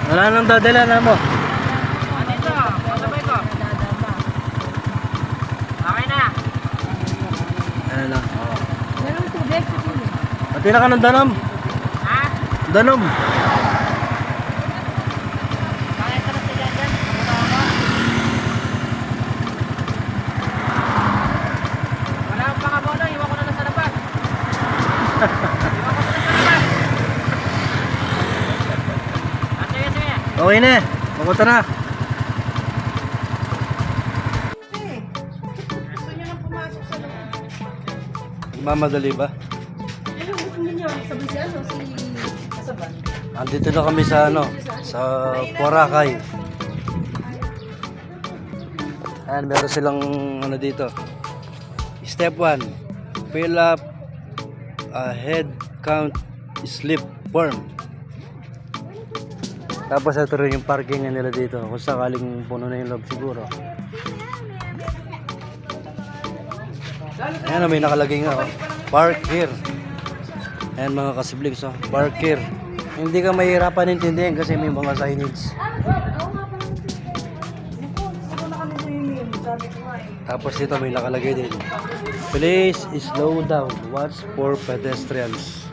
Wala nang dadala na mo. Dito, kasabay ko. Okay na. Ayan na. Meron tubig sa pili. Pati na ka ng danom. Ha? Danom. Bakit ka na sila dyan? Wala akong pangabono, iwan ko na lang sa labas. Sige. Okay na. Papunta na. Gusto niya lang pumasok sa loob. Nagmamadali ba? Ano, hindi niya sabi si ano, si Kasaban. Andito na kami sa ano, sa Boracay. Ayan, meron silang ano dito. Step 1, fill up a head count slip form. Tapos ito rin yung parking nila dito. Kung sakaling puno na yung loob siguro. Ayan, may nakalagay nga. Oh. Park here. Ayan mga kasiblings. Oh. Park here. Hindi ka mahirapan intindihan kasi may mga signage. Tapos dito may nakalagay din. Please slow down. Watch for pedestrians.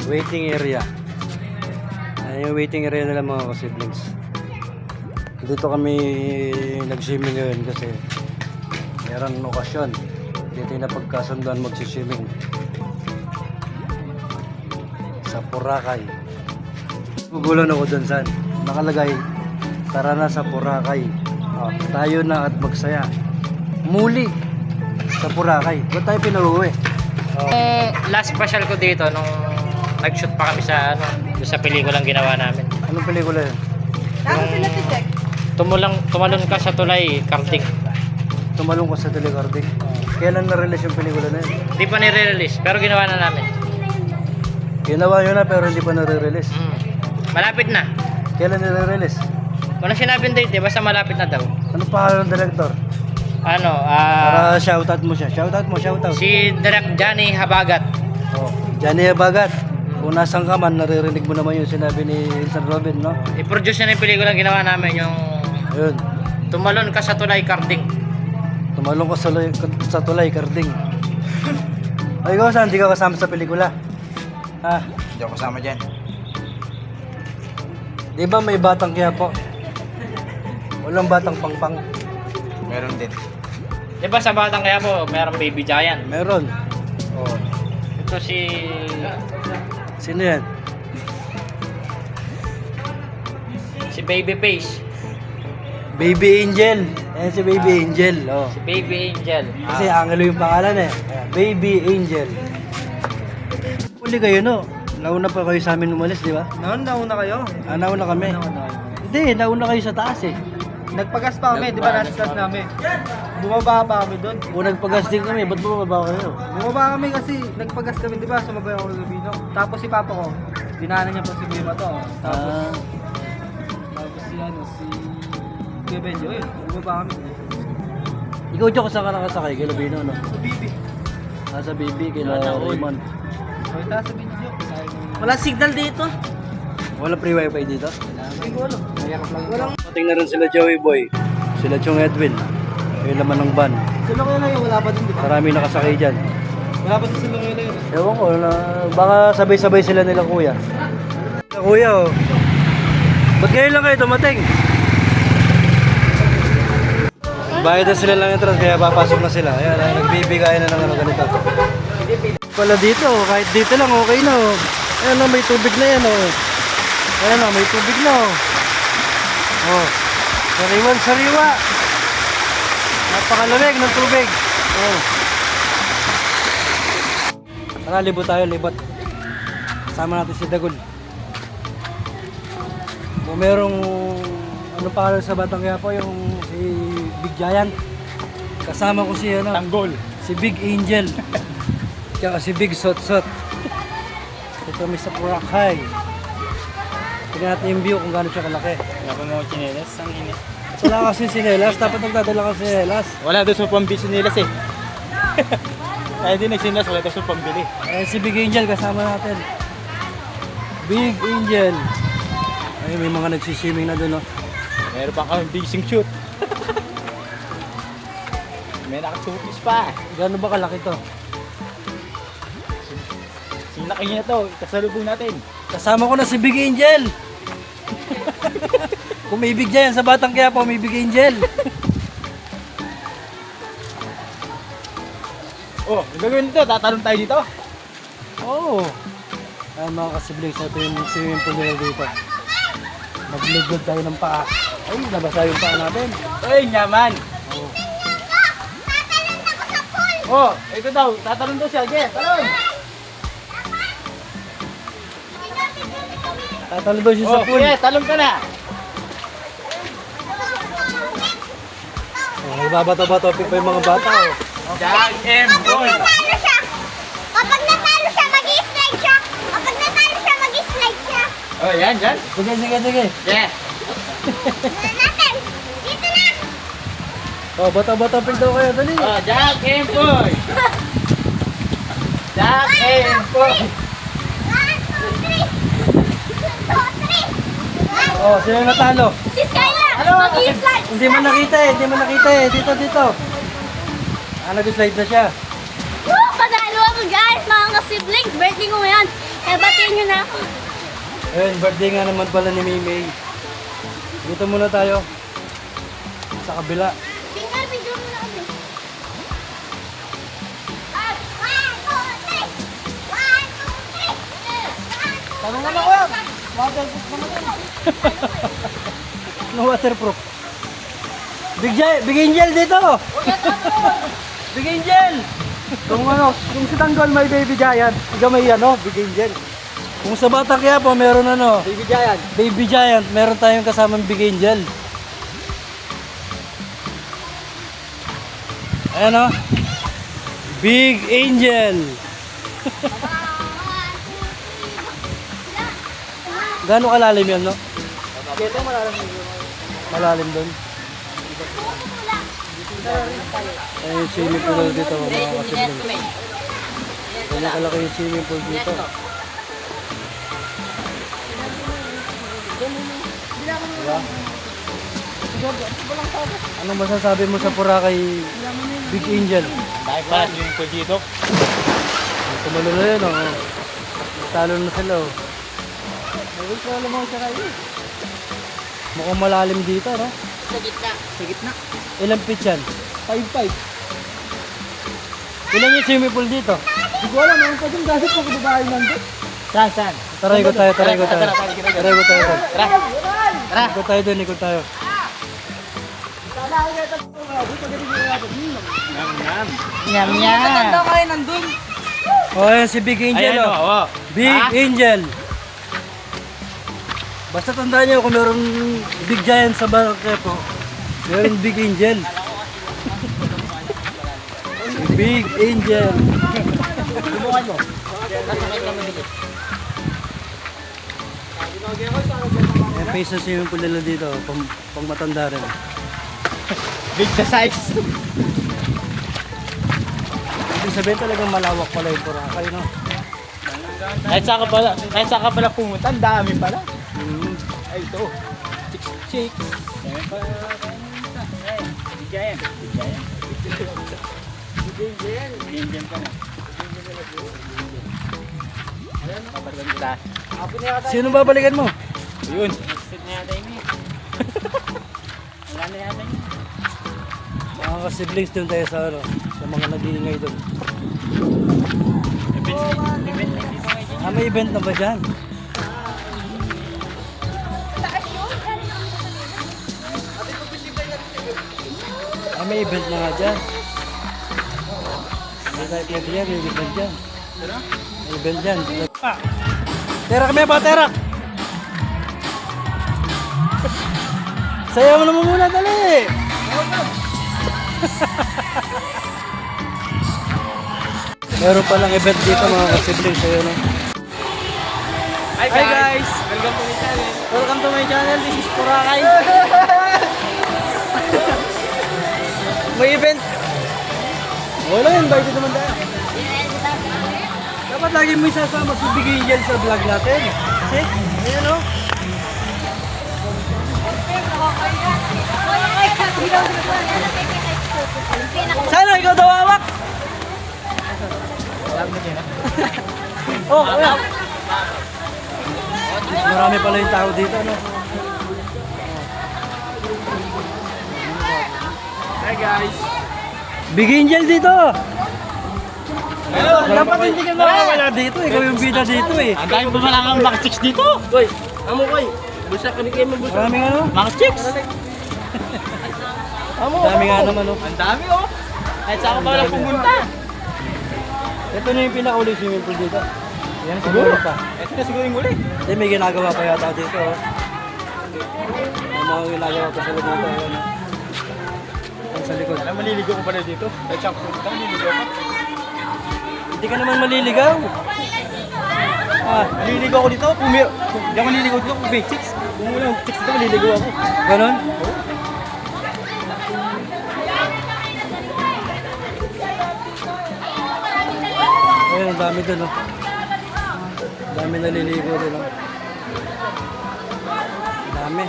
Waiting area. Ayan yung waiting area nila mga kasiblings. Dito kami nag-swimming ngayon kasi mayroong okasyon. Dito yung napagkasunduan mag-swimming sa Boracay. Gugulan ako dun saan nakalagay, tara na sa Boracay. Tayo na at magsaya muli sa Boracay. Ba't tayo pinauwi? Last special ko dito nung nag-shoot pa kami sa ano, sa pelikulang ginawa namin. Anong pelikula yun? Tapos sila titek. Tumalon ka sa tulay, karting. Tumalong ko sa telecarding. Kailan na-release yung pelikula na yun? Hindi pa nire-release, pero ginawa na namin. Ginawa nyo na pero hindi pa na-release. Malapit na. Kailan nire-release? Walang sinabing date, basta malapit na daw. Ano pangalan ng director? Ano, Para shoutout mo siya. Shoutout mo, shoutout. si Direk Johnny Habagat. Oh, Johnny Bagat. Kung nasan ka man, naririnig mo naman yung sinabi ni Sir Robin, no? I-produce na yung pelikulang ginawa namin, yung Ayun. tumalon ka sa tulay, karting. Tumalong ka sa tulay, karding. O ikaw, saan? Hindi ka kasama sa pelikula? Ha? Hindi ako kasama dyan. Di ba may batang Quiapo? Walang batang pangpang. Meron din. Di ba sa Batang Quiapo, mayroong Baby Giant. Meron. Oh. Ito si... Sino yan? si Baby Face. Baby Angel. Ayan si Baby Angel. Oh. Si Baby Angel. Kasi Angelo yung pangalan eh. Ayan, Baby Angel. Uli kayo, no? Nauna pa kayo sa amin umalis, di ba? Nauna kayo? Nauna kami. Hindi, nauna kayo sa taas eh. Nagpagas pa kami, di ba nasa taas namin? Bumaba pa kami doon. Kung nagpagas din kami, ba't bumaba kayo? Bumaba kami kasi nagpagas kami, di ba? Sumabay ako sa Gabino. Tapos si Papa ko, dinaanan niya pa si Bima to. Tapos si ano, si Kuya Benjo, yun. Bumaba kami. Ikaw dyan kung saan ka nakasakay, kay Labino, no? Sa Bibi. Sa BB, kay Raymond. So, itaas sa Benjo. Wala signal dito. Walang free wifi dito? Hindi ko alam. Mayakap lang. Walang. Pating na rin sila Joey Boy, sila Chong Edwin, yung laman ng van. Sila ko na yun, wala pa din, di ba? Marami nakasakay dyan. Wala pa din sila ngayon yun. Ewan ko, baka sabay-sabay sila nila kuya. Kuya, oh. Ba't ngayon lang kayo dumating? Bayad na sila lang entrance, kaya papasok na sila. Ayan, nagbibigayan na ng ano ganito. Pala dito, kahit dito lang, okay na. Oh. Ayan, oh, may tubig na yan. Oh. Ayan, oh, may tubig na. Oh. Sariwan, sariwa. Napakalamig ng tubig. Oh. Tara, libot tayo, libot. Kasama natin si Dagol. Kung merong ano pangalan sa Batang Quiapo, yung si Big Giant. Kasama ko si ano, Tanggol. si Big Angel. Tsaka si Big Sot Sot. Ito kami sa Boracay. Tingnan natin yung view kung gaano siya kalaki. Wala pa mga chinelas, ang init. Wala kasi sinelas, dapat nagdadala ka sinelas. Wala doon sa pambis chinelas eh. Kaya din nagsinas, wala tapos pambili. Si Big Angel kasama natin. Big Angel. Ay, may mga nagsiswimming na doon, no? Meron pa kami fishing shoot. May nakatupis pa. Gano'n ba kalaki to? Sinlaki niya to, ikasalubong natin. Kasama ko na si Big Angel. Kung may Big Giant sa Batang Quiapo, may Big Angel. Oh, yung gagawin nito, tatalon tayo dito. Oo. Ay, mga kasiblings, ito yung swimming pool nila dito. Maglugod tayo ng paa. Ay, nabasa yung paa natin. Ay, nyaman. Oh, ito daw, tatalon daw siya. Sige, talon. Tatalo daw siya sa pool. Sige, talon ka na. Oh, nagbabato-bato pa yung mga bata. Oh. Jack and Boy. Kapag natalo siya, mag-i-slide siya. Kapag natalo siya, mag-i-slide siya. Oh, yan, yan. Sige, sige, sige. Yeah. Natin. Dito na. Oh, bato-bato daw kayo. Dali. Oh, Jack and Boy. Jack and Boy. 1, 2, 3. 2, 3. Oh, sino yung natalo? Si Skylar, mag-i-slide. Hindi mo nakita eh. Hindi mo nakita eh. Dito, dito. Ah, nag-slide na siya. Woo! Panalo ako guys, mga ka-siblings. Birthday ko ngayon. Kaya batiin nyo na ako. Ayun, birthday nga naman pala ni Maymay. Dito muna tayo. Sa kabila. Finger, video mo na kami. 1, 2, 3. 1, 2, 3. Tanong naman ko yan. Waterproof naman yan. No waterproof. Big Angel dito! Big Angel! Kung si Tanggol may Baby Giant, ikaw may Big Angel. Kung sa Batang Quiapo meron Baby Giant. Baby Giant, meron tayong kasamang Big Angel. Ayan o. Big Angel. Gano'ng kalalim yun, no? Dito malalim. Malalim doon. Ayun yung swimming pool dito, mga kasiblings. Ganyan kalaki yung swimming pool dito. Diba? Anong masasabi mo sa Boracay Big Angel? Dahil pala swimming pool dito. Tumalo na yun, oh. Talo na sila, oh. Mukhang malalim dito, no? Sa gitna. Sa gitna. Ilang feet yan? 5'5". Ilan yung swimming pool dito? Hindi ko alam, ang kadang dahil pa kababae nandun. Saan, saan? Taray ko tayo. Tara. Ikot tayo doon, ikot tayo. Nyam, nyam. Matanda kayo nandun. Oh, ayan si Big Angel, Ayan, oh. oh. Big Angel. Basta tandaan niyo kung meron Big Giant sa Batang Quiapo, meron Big Angel. Big Angel. Subukan mo. Ayan, face na swimming pool nila dito, pang matanda rin. Big the size. Ibig sabihin talagang malawak pala yung Boracay, no? Kahit saan ka pala pumunta, ang dami pala. Ay, ito. Chicks. Ayan pa. Big Giant. Big Giant. Big Angel ka na. Ayan, papalikan kita. Sino babalikan mo? Yun. Sit na yata yun eh. Wala na yata yun. Mga ka-siblings doon tayo sa mga nag-iingay doon. Ah, may event na ba dyan? Ah, may event na nga dyan. May type na dyan, may event dyan. May event dyan. Terak may ba, terak? Sayaw mo naman muna, dali! Meron palang event dito mga ka-siblings. Ayun, no? Hi guys! Welcome to my channel. Welcome to my channel. This is Boracay. May event. Wala yan, bakit naman tayo? Dapat lagi mo isasama si Big Angel sa vlog natin. Kasi, ayan o. Sana ikaw daw hawak. Oh, ayan. Marami pala yung tao dito, no? Hi guys. Big Angel dito! Dapat hindi ka mawawala dito, ikaw yung bida dito eh. Ang dami pa pala kang mga chicks dito. Boy, amo koy. Busa ka ni kayo mo. Maraming ano? Mga chicks. Dami nga naman oh. Ang dami oh. Kahit saan ka pa wala pumunta. Ito na yung pinakauli swimming pool dito. Yan siguro. Pa. Ito na siguro yung uli. Hindi, may ginagawa pa yata dito oh. May mga ginagawa pa sila dito. Ayan, oh. Yan sa likod. Alam, maliligo ko pala dito. Kahit saan pumunta, maliligo ka. Hindi ka naman maliligaw. Maliligo ako dito. Hindi ako maliligo dito kung may chicks. Kung wala yung chicks dito, maliligo ako. Ganon? Ayun, ang dami dun oh. Dami naliligo dun oh. Dami.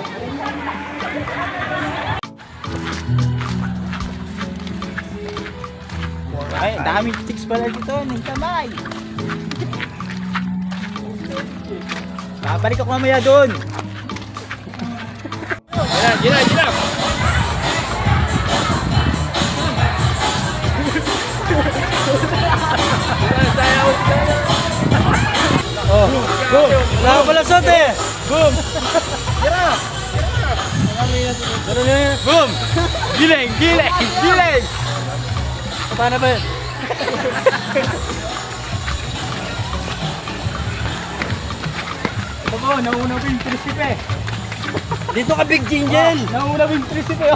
Ay, dami chicks pala dito. Ng kamay. Babalik ako mamaya doon. Gina. Oh, boom! Nakapalasot eh! Boom! Ganun yun. Boom! Giling! Paano ba yun? Ito po, nauna ko yung prinsipe. Dito ka, Big Angel! Nauna ko yung prinsipe.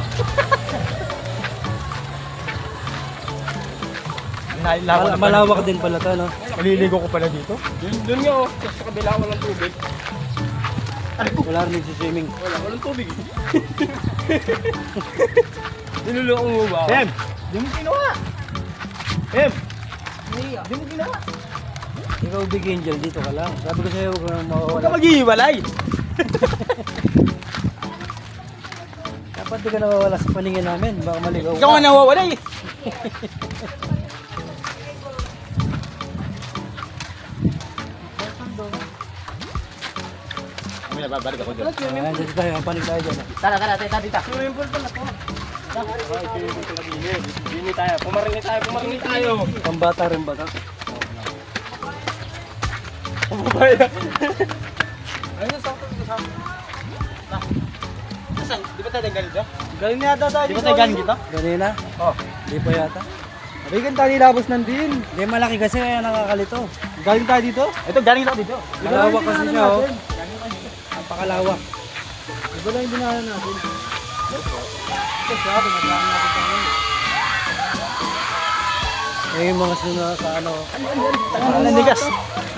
Malawak din pala to, no? Maliligo ko pala dito. Doon nga oh, sa kabila walang tubig. Wala rin nagsiswimming. Walang tubig. Niluloko mo ba? Em! Di mo ginawa! Em! Di mo ginawa! Ikaw, Big Angel, dito ka lang. Sabi ko sa'yo, huwag kang Huwag ka mawawala. maghihiwalay! Dapat di ka nawawala sa paningin namin. Baka maligaw Ikaw nga nawawalay! Kami nababalik ako dyan. Ayan, dito tayo. Panig tayo dyan. Tara, tita. Swimming pool pala po. Bini tayo, pumarini tayo. Pambata rin ba ito? Pumabaya. Ayun, sakto. Nasaan? Di ba tayo galing dito? Galing na yata tayo Di ba tayo galing dito? Ganina? Oh. Di pa yata. Abigan tayo nilabos ng din. Hindi, malaki kasi kaya nakakalito. Galing tayo dito. Ito, galing ako dito. Malawak kasi siya, oh. Napakalawak. Iba lang yung dinaanan natin. Ito siya, pinagdaan natin tayo. Eh, yung mga sino sa ano. Nanigas.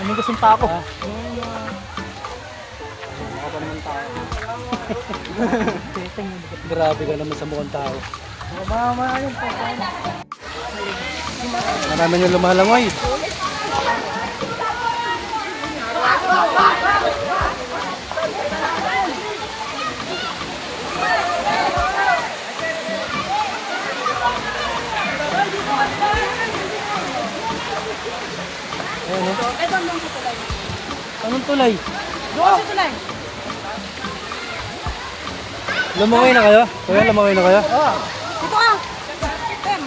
Nanigas yung pako. Grabe ka naman sa mukhang tao. Mama yun po. Marami nyo lumalangoy. Ayan, oh. Anong tulay? Doon sa tulay. Lumangoy na kayo? Kuya, lumangoy na kayo? Dito ka.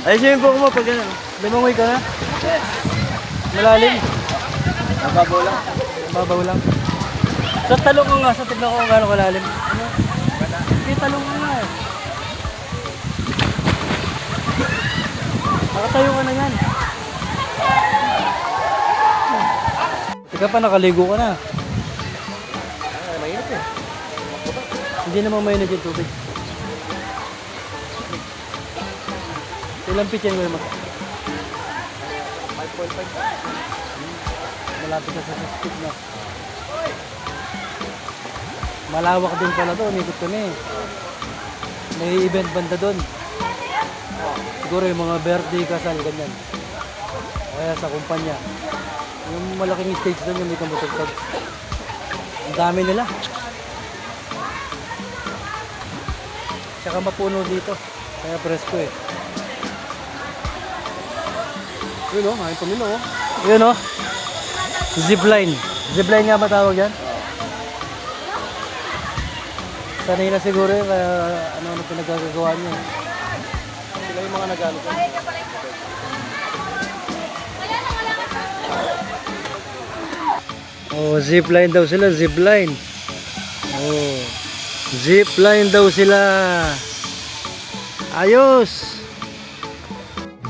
Ay, siyempre po mo pag gano'n. Lumangoy ka na? Malalim. Nababaw lang. Babaw lang. Sa talong ko nga, sa tignan ko kung gano'ng kalalim. Ano? Hindi, talong ko nga eh. Nakatayo ka na yan. Ika pa, nakaligo ka na. Mainit eh. Hindi naman mainit yung tubig. Ilang pitch yan ko naman? 5.5. Malapit ka sa 6 feet na. Malawak din pala to, umikot kami. May event banda doon. Siguro yung mga birthday, kasal, ganyan. Kaya sa kumpanya. Yung malaking stage doon yung may tumutugtog. Ang dami nila. Tsaka mapuno dito. Kaya presko eh. Yun o, ngayon pa nila o. Yun o. Zipline. Zipline nga ba tawag yan? Sanay na siguro eh, kaya ano pinagagagawa niya. Sila yung mga nagano ko. Oh, zipline daw sila, zipline. Oh, zipline daw sila. Ayos!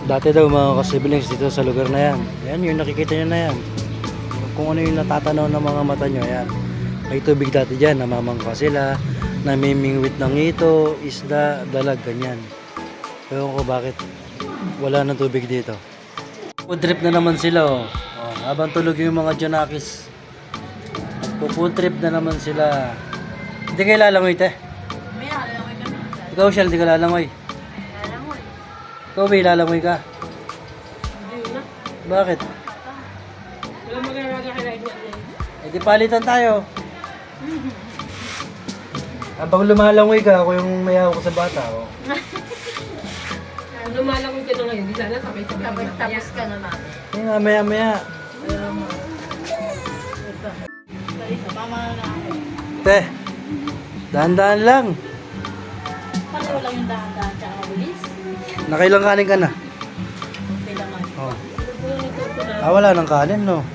Dati daw mga ka-siblings dito sa lugar na yan. Yan, yung nakikita nyo na yan. Kung ano yung natatanaw ng mga mata nyo, yan. May tubig dati dyan, namamangka sila, namimingwit ng ito, isda, dalag, ganyan. Ewan ko bakit wala ng tubig dito. Food trip na naman sila, oh. Oh, habang tulog yung mga Jonakis. Food trip na naman sila. Hindi kayo lalangoy, te? May nakalangoy kami. Ikaw, Shell, hindi ka lalangoy. Lalangoy. Ikaw, may lalangoy ka. Hindi na. Bakit? Wala magagawa ka like that. Eh, di palitan tayo. Habang lumalangoy ka, ako yung mayaw ko sa bata, oh. Lumalangoy ka na ngayon. Di sana sabay-sabay. Tapos ka na natin. Eh, nga, maya-maya. Te, dahan-dahan lang. Paano lang yung dahan-dahan tsaka mabilis? Nakailang kanin ka na? Kailangan. Oh. Ah, wala ng kanin, no?